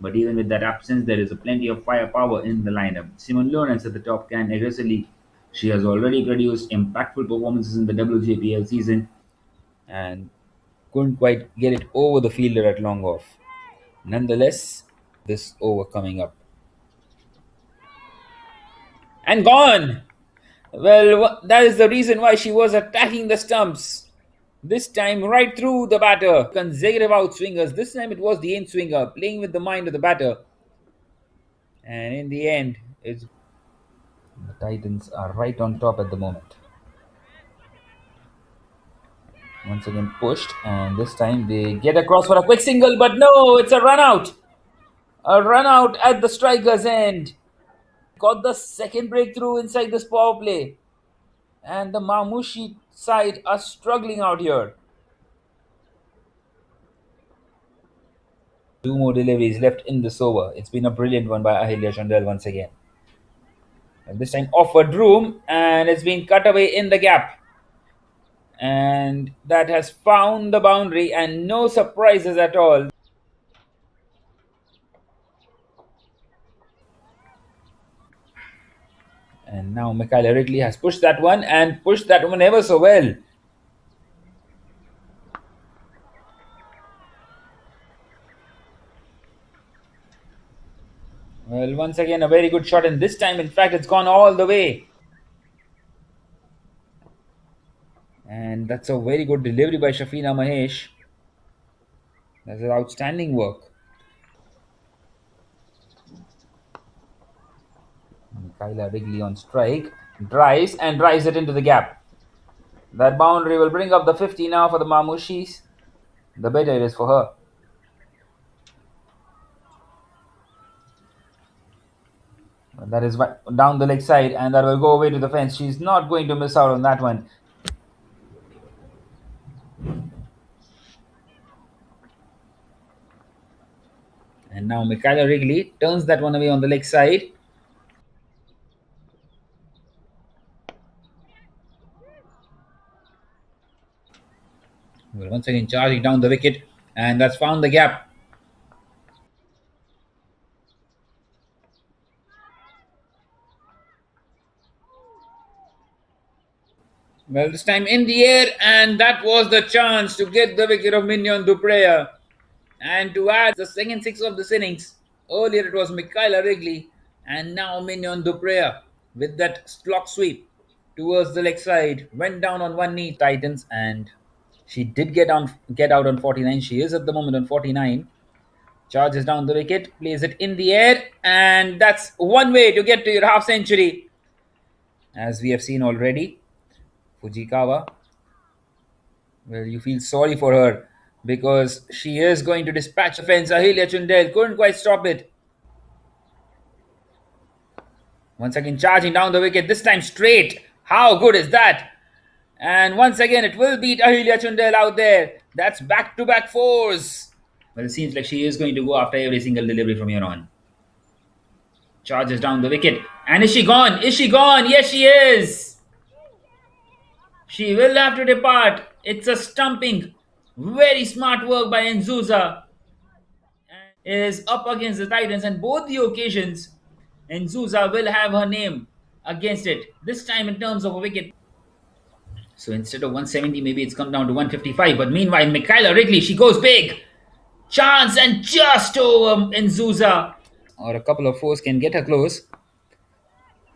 But even with that absence, there is a plenty of firepower in the lineup. Simon Lawrence at the top can aggressively. She has already produced impactful performances in the WJPL season and couldn't quite get it over the fielder at long off. Nonetheless, this over coming up. And gone! Well, that is the reason why she was attacking the stumps. This time, right through the batter. Consecutive outswingers. This time, it was the in swinger playing with the mind of the batter. And in the end, the Titans are right on top at the moment. Once again pushed, and this time they get across for a quick single, but no, it's a run out. A run out at the striker's end. Got the second breakthrough inside this power play. And the Mamushi side are struggling out here. Two more deliveries left in this over. It's been a brilliant one by Ahilya Chandel once again. And this time offered room, and it's been cut away in the gap. And that has found the boundary, and no surprises at all. And now Michaela Wrigley has pushed that one and pushed that one ever so well. Well, once again, a very good shot, and this time, in fact, it's gone all the way. And that's a very good delivery by Shafina Mahesh. That's outstanding work. Kyla Wrigley on strike, drives and drives it into the gap. That boundary will bring up the 50 now for the Mamushis. The better it is for her. That is down the leg side, and that will go away to the fence. She's not going to miss out on that one. And now Michaela Wrigley turns that one away on the leg side. Well, once again charging down the wicket, and that's found the gap. Well, this time in the air, and that was the chance to get the wicket of Mignon Dupreya. And to add the second six of this innings, earlier it was Michaela Wrigley, and now Mignon Dupreya with that clock sweep towards the leg side. Went down on one knee, Titans, and she did get out on 49. She is at the moment on 49. Charges down the wicket, plays it in the air, and that's one way to get to your half century. As we have seen already, Fujikawa, well, you feel sorry for her because she is going to dispatch the fence. Ahilya Chundel couldn't quite stop it. Once again charging down the wicket, this time straight. How good is that? And once again it will beat Ahilya Chundel out there. That's back-to-back fours. Well, it seems like she is going to go after every single delivery from here on. Charges down the wicket. And is she gone? Is she gone? Yes, she is. She will have to depart. It's a stumping. Very smart work by Nzuza. Is up against the Titans, and both the occasions, Nzuza will have her name against it. This time in terms of a wicket. So instead of 170, maybe it's come down to 155. But meanwhile, Michaela Wrigley, she goes big. Chance and just over Nzuza. Or a couple of fours can get her close.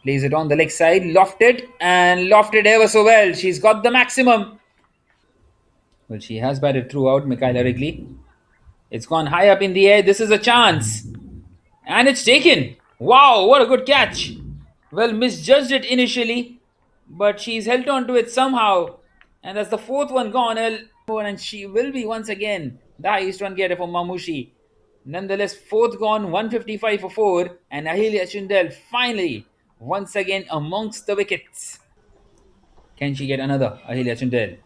Plays it on the leg side, lofted, and lofted ever so well. She's got the maximum. Well, she has batted throughout, Michaela Wrigley. It's gone high up in the air. This is a chance. And it's taken. Wow, what a good catch. Well, misjudged it initially, but she's held on to it somehow. And that's the fourth one gone. And she will be once again the highest run getter for Mamushi. Nonetheless, fourth gone, 155 for 4. And Ahilya Chundel finally once again amongst the wickets. Can she get another, Ahilya Chundel?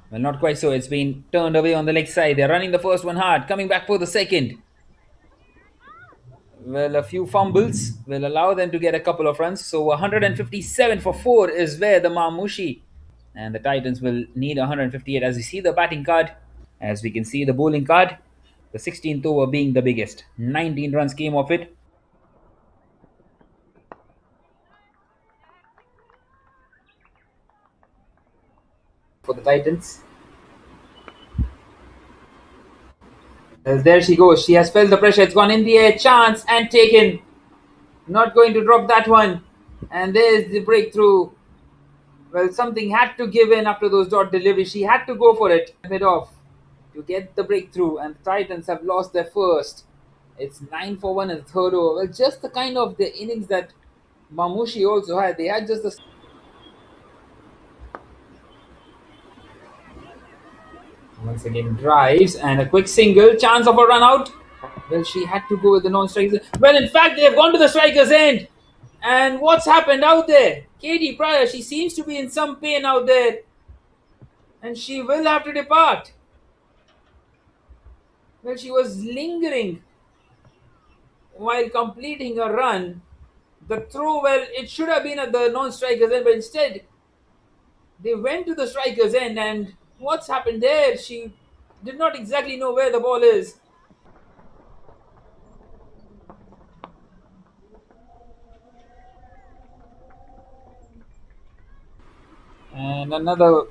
Well, not quite so. It's been turned away on the leg side. They're running the first one hard, coming back for the second. Well, a few fumbles will allow them to get a couple of runs. So 157 for 4 is where the Mamushi and the Titans will need 158. As we see the batting card, as we can see the bowling card, The 16th over being the biggest. 19 runs came off it. For the Titans. Well, there she goes. She has felt the pressure. It's gone in the air. Chance and taken. Not going to drop that one. And there's the breakthrough. Well, something had to give in after those dot deliveries. She had to go for it. Mid off to get the breakthrough. And the Titans have lost their first. It's 9 for 1 in the third over. Well, just the kind of the innings that Mamushi also had. They had just the... Once again, drives and a quick single. Chance of a run out. Well, she had to go with the non-strikers. Well, in fact, they have gone to the strikers' end. And what's happened out there? Katie Pryor, she seems to be in some pain out there. And she will have to depart. Well, she was lingering while completing her run. The throw, well, it should have been at the non-strikers' end, but instead, they went to the strikers' end. And what's happened there? She did not exactly know where the ball is. And another.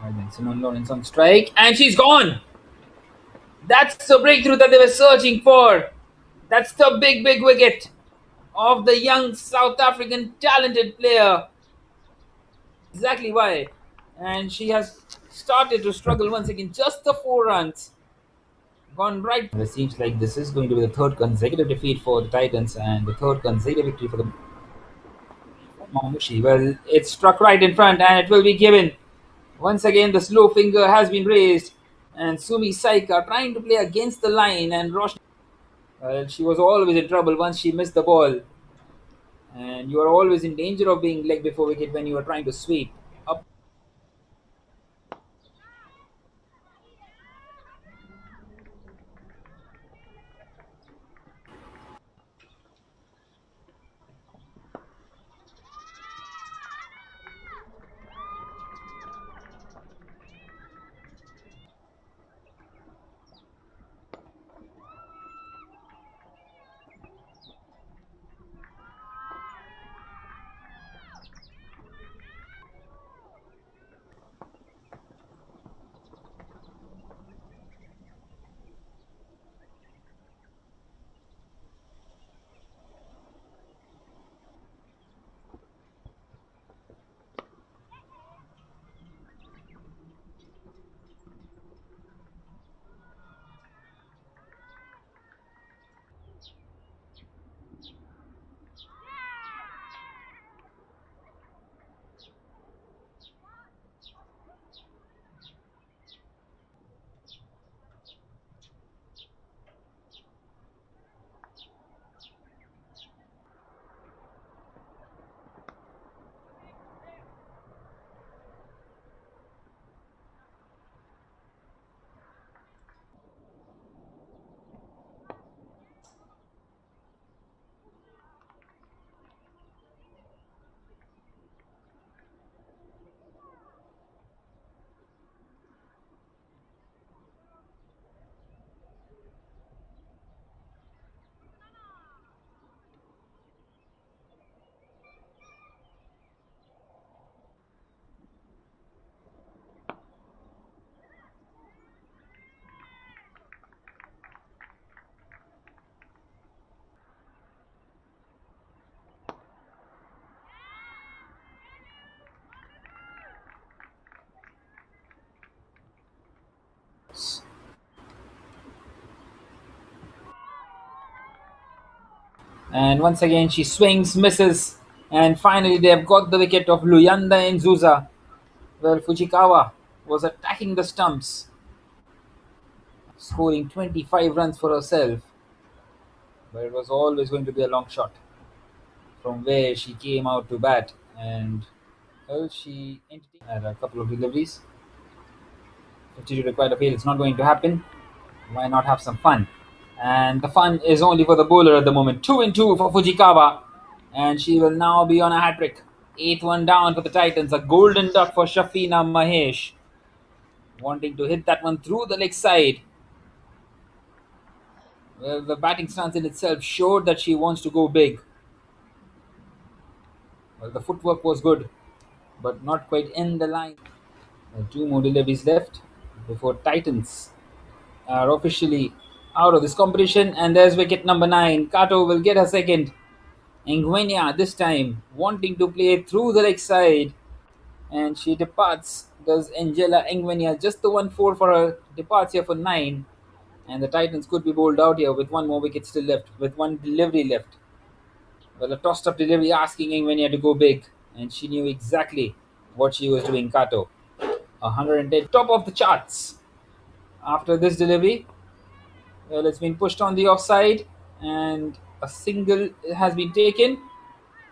And then Simone Lawrence on strike. And she's gone. That's the breakthrough that they were searching for. That's the big wicket of the young South African talented player. Exactly why. And she has started to struggle once again. Just the 4 runs. Gone right. And it seems like this is going to be the third consecutive defeat for the Titans and the third consecutive victory for the Mamushi. Well, it's struck right in front and it will be given. Once again, the slow finger has been raised. And Sumi Saika trying to play against the line. And Roshni, well, she was always in trouble once she missed the ball. And you are always in danger of being leg before wicket when you are trying to sweep up. And once again, she swings, misses, and finally they have got the wicket of Luyanda Nzuza. Well, Fujikawa was attacking the stumps, scoring 25 runs for herself. But it was always going to be a long shot from where she came out to bat. And, well, she had a couple of deliveries. 52 required appeal. It's not going to happen. Why not have some fun? And the fun is only for the bowler at the moment. 2 and 2 for Fujikawa. And she will now be on a hat-trick. 8th one down for the Titans. A golden duck for Shafina Mahesh. wanting to hit that one through the leg side. Well, the batting stance in itself showed that she wants to go big. Well, the footwork was good, but not quite in the line. Two more deliveries left before Titans are officially out of this competition. And there's wicket number 9. Kato will get her second. Ingwenya this time wanting to play through the leg side. And she departs. Does Angela Ingwenya just the 1-4 for her? Departs here for 9. And the Titans could be bowled out here with one more wicket still left, with one delivery left. Well, a tossed up delivery asking Ingwenya to go big. And she knew exactly what she was doing, Kato. 110, top of the charts. After this delivery, well, it's been pushed on the offside and a single has been taken.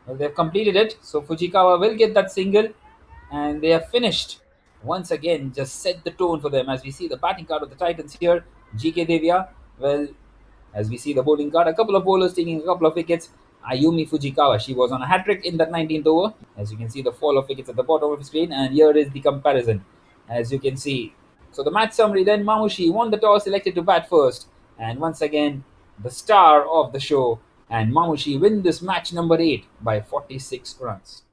Well, they've completed it, so Fujikawa will get that single and they have finished. Once again, just set the tone for them as we see the batting card of the Titans here. GK Devia, well, as we see the bowling card, a couple of bowlers taking a couple of wickets. Ayumi Fujikawa, she was on a hat-trick in that 19th over. As you can see, the fall of wickets at the bottom of the screen, and here is the comparison. As you can see, so the match summary then: Mamushi won the toss, selected to bat first, and once again the star of the show, and Mamushi win this match number 8 by 46 runs.